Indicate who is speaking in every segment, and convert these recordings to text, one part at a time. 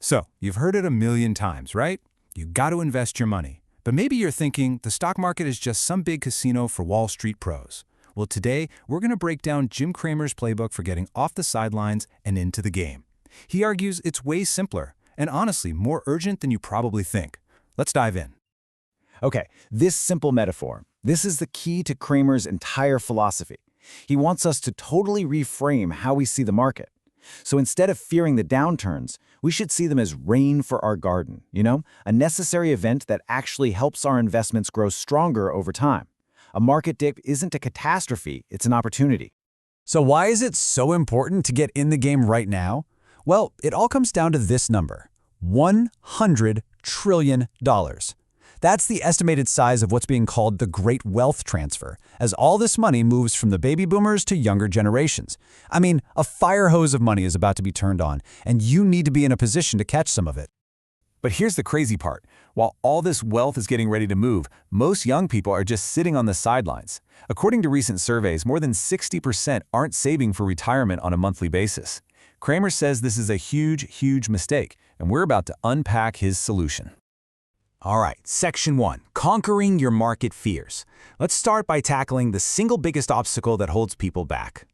Speaker 1: So, you've heard it a million times, right? You got to invest your money. But maybe you're thinking the stock market is just some big casino for Wall Street pros. Well, today, we're going to break down Jim Cramer's playbook for getting off the sidelines and into the game. He argues it's way simpler and honestly more urgent than you probably think. Let's dive in.
Speaker 2: Okay, this simple metaphor, this is the key to Cramer's entire philosophy. He wants us to totally reframe how we see the market. So instead of fearing the downturns, we should see them as rain for our garden, a necessary event that actually helps our investments grow stronger over time. A market dip isn't a catastrophe, it's an opportunity.
Speaker 3: So why is it so important to get in the game right now? Well, it all comes down to this number, $100 trillion. That's the estimated size of what's being called the Great Wealth Transfer, as all this money moves from the baby boomers to younger generations. I mean, a fire hose of money is about to be turned on, and you need to be in a position to catch some of it.
Speaker 1: But here's the crazy part. While all this wealth is getting ready to move, most young people are just sitting on the sidelines. According to recent surveys, more than 60% aren't saving for retirement on a monthly basis. Cramer says this is a huge mistake, and we're about to unpack his solution. All right, Section 1, Conquering Your Market Fears. Let's start by tackling the single biggest obstacle that holds people back.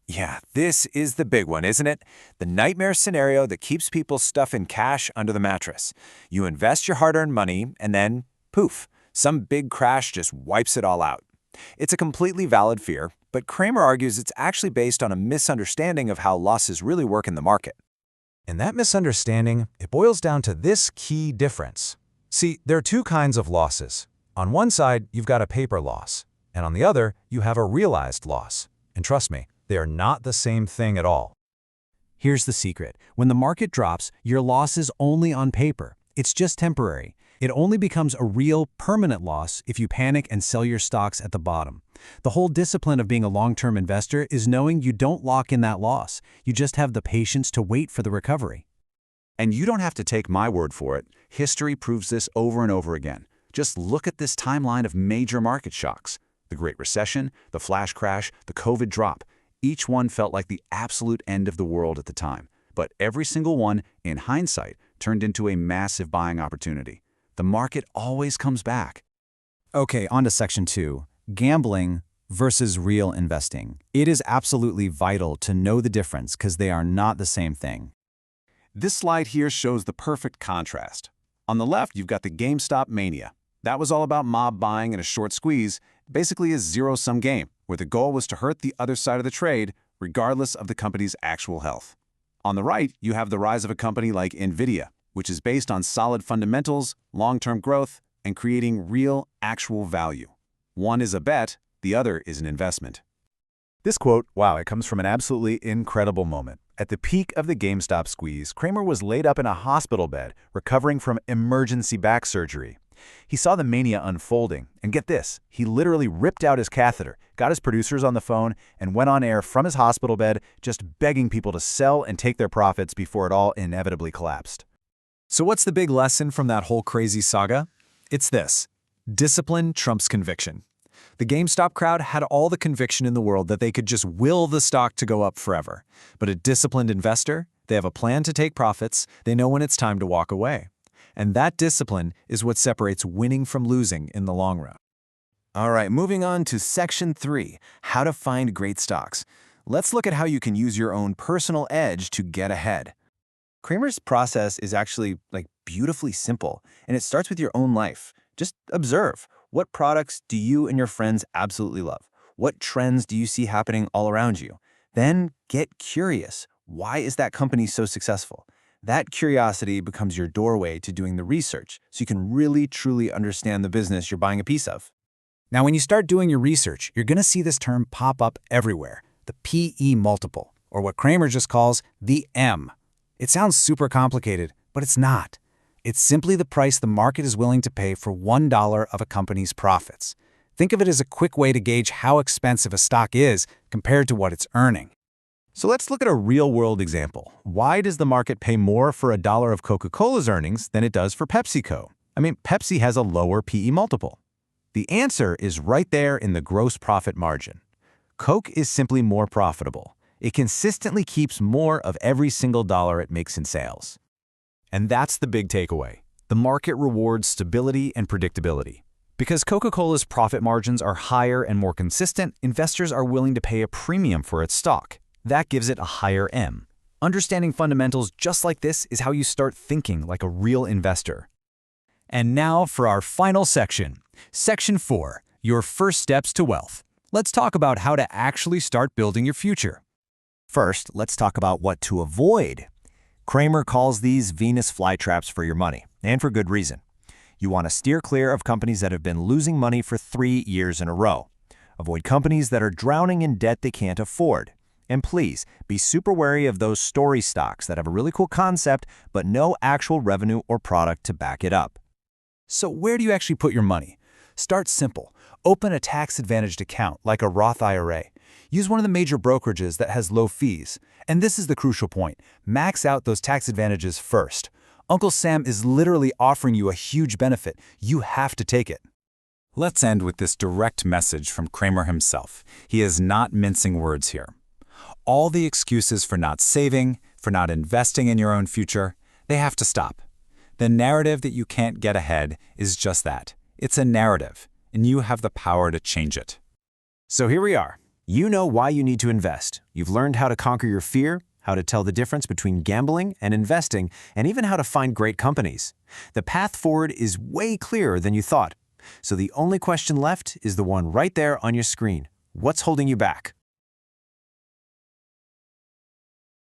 Speaker 4: Yeah, this is the big one, isn't it? The nightmare scenario that keeps people stuffing cash under the mattress. You invest your hard-earned money, and then, poof, some big crash just wipes it all out. It's a completely valid fear, but Cramer argues it's actually based on a misunderstanding of how losses really work in the market.
Speaker 3: And that misunderstanding, it boils down to this key difference. See, there are two kinds of losses. On one side, you've got a paper loss, and on the other, you have a realized loss. And trust me, they are not the same thing at all.
Speaker 1: Here's the secret. When the market drops, your loss is only on paper. It's just temporary. It only becomes a real, permanent loss if you panic and sell your stocks at the bottom. The whole discipline of being a long-term investor is knowing you don't lock in that loss. You just have the patience to wait for the recovery.
Speaker 5: And you don't have to take my word for it. History proves this over and over again. Just look at this timeline of major market shocks. The Great Recession, the flash crash, the COVID drop. Each one felt like the absolute end of the world at the time. But every single one, in hindsight, turned into a massive buying opportunity. The market always comes back.
Speaker 2: Okay, on to Section 2, Gambling versus real investing. It is absolutely vital to know the difference because they are not the same thing.
Speaker 5: This slide here shows the perfect contrast. On the left, you've got the GameStop mania. That was all about mob buying and a short squeeze, basically a zero-sum game, where the goal was to hurt the other side of the trade, regardless of the company's actual health. On the right, you have the rise of a company like NVIDIA, which is based on solid fundamentals, long-term growth, and creating real, actual value. One is a bet, the other is an investment.
Speaker 6: This quote, wow, it comes from an absolutely incredible moment. At the peak of the GameStop squeeze, Cramer was laid up in a hospital bed, recovering from emergency back surgery. He saw the mania unfolding, and get this, he literally ripped out his catheter, got his producers on the phone, and went on air from his hospital bed, just begging people to sell and take their profits before it all inevitably collapsed.
Speaker 1: So what's the big lesson from that whole crazy saga? It's this: discipline trumps conviction. The GameStop crowd had all the conviction in the world that they could just will the stock to go up forever. But a disciplined investor, they have a plan to take profits, they know when it's time to walk away. And that discipline is what separates winning from losing in the long run. All right, moving on to Section 3, How to Find Great Stocks. Let's look at how you can use your own personal edge to get ahead. Cramer's process is actually beautifully simple, and it starts with your own life. Just observe. What products do you and your friends absolutely love? What trends do you see happening all around you? Then get curious. Why is that company so successful? That curiosity becomes your doorway to doing the research, so you can really, truly understand the business you're buying a piece of. Now, when you start doing your research, you're going to see this term pop up everywhere, the PE multiple, or what Cramer just calls the M. It sounds super complicated, but it's not. It's simply the price the market is willing to pay for $1 of a company's profits. Think of it as a quick way to gauge how expensive a stock is compared to what it's earning. So let's look at a real-world example. Why does the market pay more for $1 of Coca-Cola's earnings than it does for PepsiCo? I mean, Pepsi has a lower PE multiple. The answer is right there in the gross profit margin. Coke is simply more profitable. It consistently keeps more of every single dollar it makes in sales.
Speaker 3: And that's the big takeaway. The market rewards stability and predictability. Because Coca-Cola's profit margins are higher and more consistent, investors are willing to pay a premium for its stock. That gives it a higher M. Understanding fundamentals just like this is how you start thinking like a real investor. And now for our final section. Section 4, your first steps to wealth. Let's talk about how to actually start building your future.
Speaker 4: First, let's talk about what to avoid. Cramer calls these Venus flytraps for your money, and for good reason. You want to steer clear of companies that have been losing money for 3 years in a row. Avoid companies that are drowning in debt they can't afford. And please, be super wary of those story stocks that have a really cool concept but no actual revenue or product to back it up.
Speaker 3: So where do you actually put your money? Start simple. Open a tax-advantaged account like a Roth IRA. Use one of the major brokerages that has low fees. And this is the crucial point. Max out those tax advantages first. Uncle Sam is literally offering you a huge benefit. You have to take it.
Speaker 6: Let's end with this direct message from Cramer himself. He is not mincing words here. All the excuses for not saving, for not investing in your own future, they have to stop. The narrative that you can't get ahead is just that. It's a narrative, and you have the power to change it.
Speaker 4: So here we are. You know why you need to invest. You've learned how to conquer your fear, how to tell the difference between gambling and investing, and even how to find great companies. The path forward is way clearer than you thought. So the only question left is the one right there on your screen. What's holding you back?